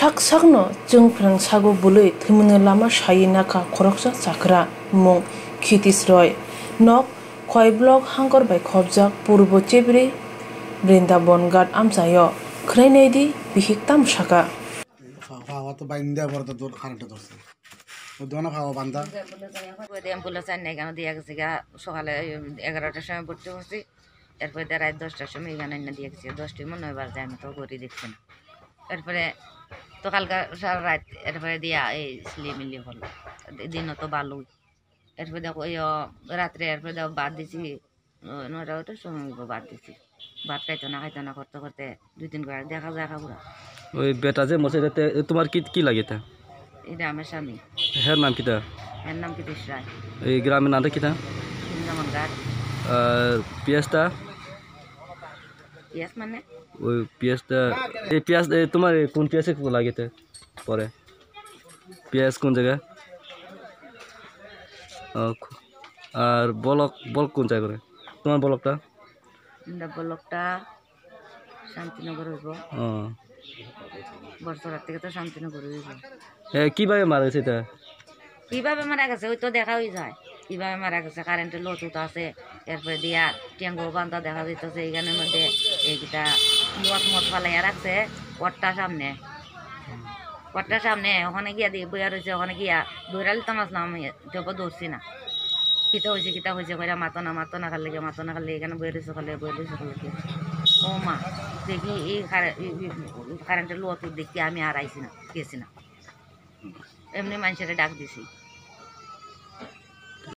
sak sakno chung prang sago bului thimune lama sayina ka khoroksa chakra mung khitis roy nok khoi block hangor bai khobjak purbo chebri brindaban ghat amchayo khrainei di bihiktam saka খাওয়া তো বাইন্দা বড় তো কারেন্টে ধরছে ওই দোনা খাওয়া বান্দা অ্যাম্বুলেন্স আনে এখানে দিয়ে গেছে গা সকালে 11টার সময় ভর্তি করছি এরপরে রাত 10টার সময় এখানে এনে দিয়ে গেছি 10টায় মনে হয় বাজে আমি তো ঘড়ি দেখছি না এরপরে তো কালকা সারা রাত এরপরে দিয়া এই সিলিমিলি হল দিনও তো ভালোই এরপরে দেখো এই রাত্রে এরপরে দেখো বাদ দিছি 9টার সময় বাদ দিছি ভাত খাইতো না করতে করতে 2-3 বার দেখা যায় পুরা ওই বেটা যে মরছে এটাতে তোমার কি কি লাগে তা এটা আমার স্বামী হের নাম কিতা এর নাম কৃতিশ রায় এই গ্রামের নামটা কিতা বৃন্দাবন ঘাট আর পিয়াসটা পিয়াস মানে ওই পিয়াসটা এই পিয়াস তোমার কোন পিয়াসে লাগে তা পরে পিয়াস কোন জায়গা আর বলক কোন জায়গা করে তোমার বলকটা বলকটা শান্তিনগর হইব বর্ষরার থেকে তো শান্তিনগর হইব কিভাবে মারা গেছে এটা কিভাবে মারা গেছে ওই তো দেখা হয়ে যায় কিভাবে মারা গেছে কারেন্টের লতুত আছে এরপরে দিয়া ট্যাঙ্গো বান্ধা দেখা যাইতেছে এইখানের মধ্যে এইটা মত ফালাইয়া রাখছে পটটার সামনে ওখানে গিয়া দিয়ে বইয়া রয়েছে ওখানে গিয়া দৌড়ালি তো মাছ না আমি দেবো দৌড়ছি না কিতা হয়েছে কইরা মাতো না খালে এখানে বইয়া রয়েছে খালে ও মা দেখি এই কারেন্টের লতুত দেখি আমি আর আইছি না গেছি না এমনি মানুষের ডাক দিছি